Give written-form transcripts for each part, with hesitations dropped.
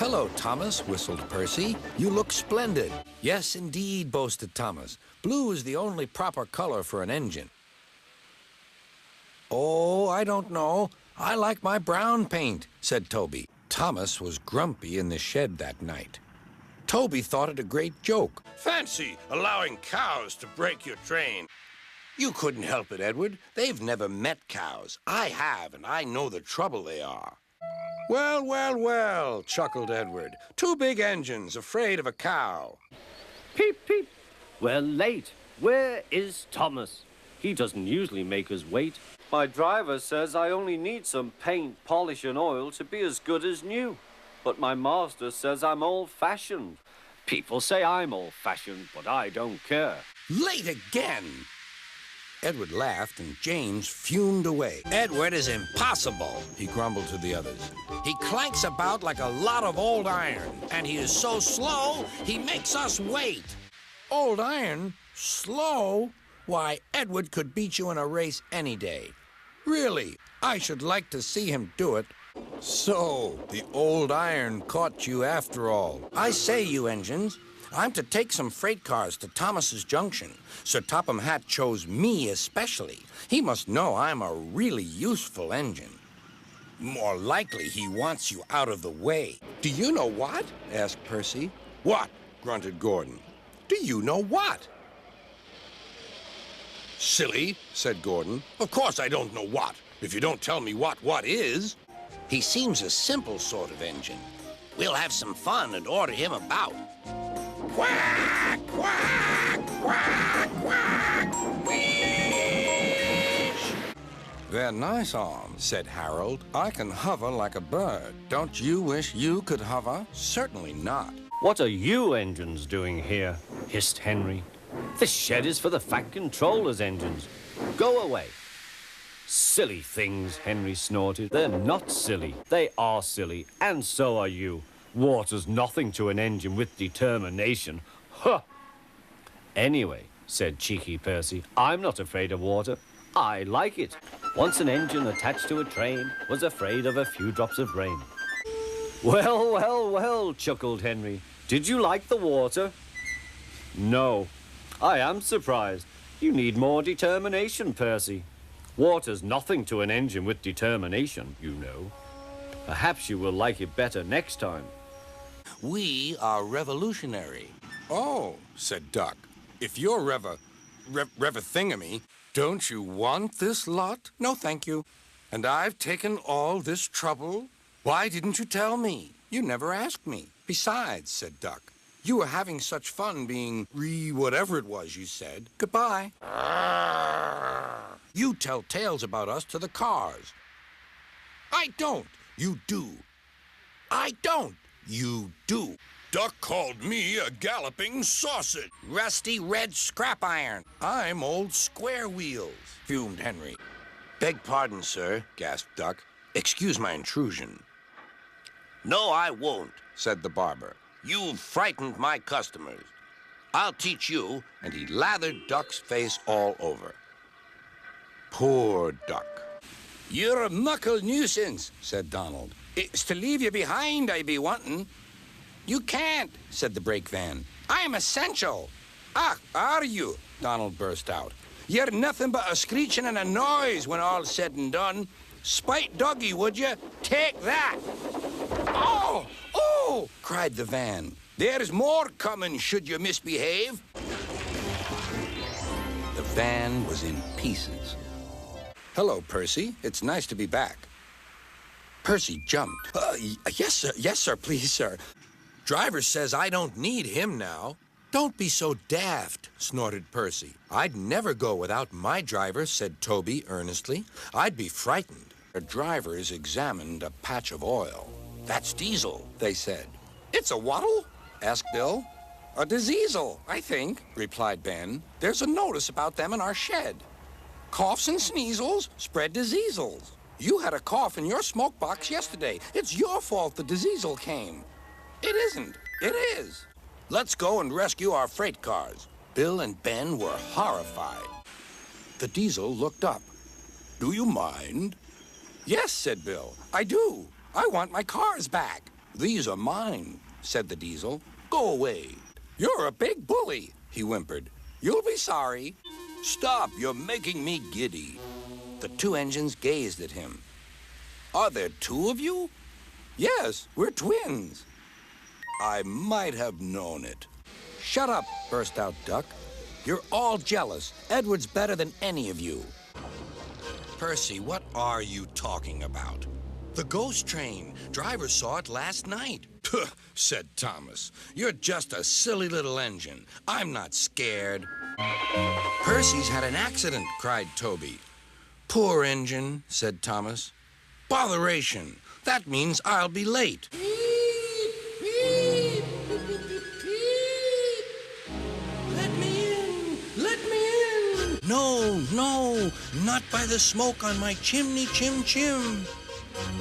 Hello, Thomas, whistled Percy. You look splendid. Yes, indeed, boasted Thomas. Blue is the only proper color for an engine. Oh, I don't know. I like my brown paint, said Toby. Thomas was grumpy in the shed that night. Toby thought it a great joke. Fancy allowing cows to break your train. You couldn't help it, Edward. They've never met cows. I have, and I know the trouble they are. Well, well, well, chuckled Edward. Two big engines afraid of a cow. Peep, peep. We're late. Where is Thomas? He doesn't usually make us wait. My driver says I only need some paint, polish and oil to be as good as new. But my master says I'm old-fashioned. People say I'm old-fashioned, but I don't care. Late again! Edward laughed and James fumed away. Edward is impossible, he grumbled to the others. He clanks about like a lot of old iron, and he is so slow, he makes us wait. Old iron? Slow? Why, Edward could beat you in a race any day. Really, I should like to see him do it. So, the old iron caught you after all. I say, you engines, I'm to take some freight cars to Thomas's Junction. Sir Topham Hatt chose me especially. He must know I'm a really useful engine. More likely he wants you out of the way. Do you know what? Asked Percy. What? Grunted Gordon. Do you know what? Silly, said Gordon. Of course I don't know what. If you don't tell me what is. He seems a simple sort of engine. We'll have some fun and order him about. Quack, quack, quack, quack, wheesh! They're nice arms, said Harold. I can hover like a bird. Don't you wish you could hover? Certainly not. What are you engines doing here? Hissed Henry. This shed is for the Fat Controller's engines. Go away. Silly things, Henry snorted. They're not silly. They are silly, and so are you. Water's nothing to an engine with determination. Huh! Anyway, said cheeky Percy, I'm not afraid of water. I like it. Once an engine attached to a train was afraid of a few drops of rain. Well, well, well, chuckled Henry. Did you like the water? No. I am surprised. You need more determination, Percy. Water's nothing to an engine with determination, you know. Perhaps you will like it better next time. We are revolutionary. Oh, said Duck. If you're rev-a-thingamy, don't you want this lot? No, thank you. And I've taken all this trouble? Why didn't you tell me? You never asked me. Besides, said Duck, you were having such fun being whatever it was you said. Goodbye. You tell tales about us to the cars. I don't. You do. I don't. You do. Duck called me a galloping sausage. Rusty red scrap iron. I'm old square wheels, fumed Henry. Beg pardon, sir, gasped Duck. Excuse my intrusion. No, I won't, said the barber. You've frightened my customers. I'll teach you. And he lathered Duck's face all over. Poor Duck. You're a muckle nuisance, said Donald. It's to leave you behind I be wanting. You can't, said the brake van. I'm essential. Ah, are you? Donald burst out. You're nothing but a screeching and a noise when all's said and done. Spite doggy, would you? Take that. Oh, oh, cried the van. There's more coming should you misbehave. The van was in pieces. Hello, Percy. It's nice to be back. Percy jumped. Yes, sir, please, sir. Driver says I don't need him now. Don't be so daft, snorted Percy. I'd never go without my driver, said Toby earnestly. I'd be frightened. Our drivers examined a patch of oil. That's diesel, they said. It's a what'll? Asked Bill. A diseasel, I think, replied Ben. There's a notice about them in our shed. Coughs and sneezels spread diseasels. You had a cough in your smoke box yesterday. It's your fault the diseasel came. It isn't. It is. Let's go and rescue our freight cars. Bill and Ben were horrified. The diesel looked up. Do you mind? Yes, said Bill. I do. I want my cars back. These are mine, said the diesel. Go away. You're a big bully, he whimpered. You'll be sorry. Stop, you're making me giddy. The two engines gazed at him. Are there two of you? Yes, we're twins. I might have known it. Shut up, burst out Duck. You're all jealous. Edward's better than any of you. Percy, what are you talking about? The ghost train. Driver saw it last night. Puh, said Thomas. You're just a silly little engine. I'm not scared. Percy's had an accident, cried Toby. Poor engine, said Thomas. Botheration. That means I'll be late. Let me in! Let me in! No, no, not by the smoke on my chimney, chim.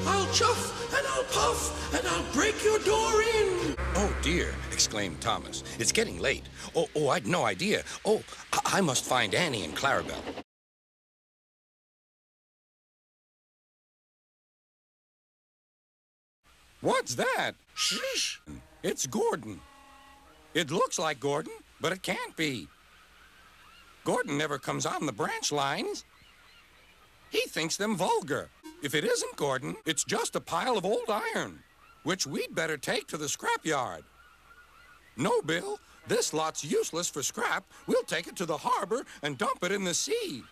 I'll chuff and I'll puff and I'll break your door in. Oh, dear, exclaimed Thomas. It's getting late. Oh, I'd no idea. Oh, I must find Annie and Clarabelle. What's that? Shh! It's Gordon. It looks like Gordon, but it can't be. Gordon never comes on the branch lines. He thinks them vulgar. If it isn't Gordon, it's just a pile of old iron, which we'd better take to the scrapyard. No, Bill, this lot's useless for scrap. We'll take it to the harbor and dump it in the sea.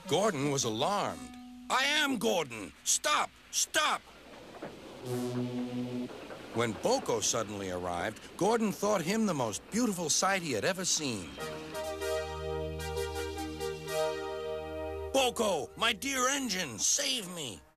Gordon was alarmed. I am Gordon. Stop! Stop! When Boko suddenly arrived, Gordon thought him the most beautiful sight he had ever seen. Boko, my dear engine, save me.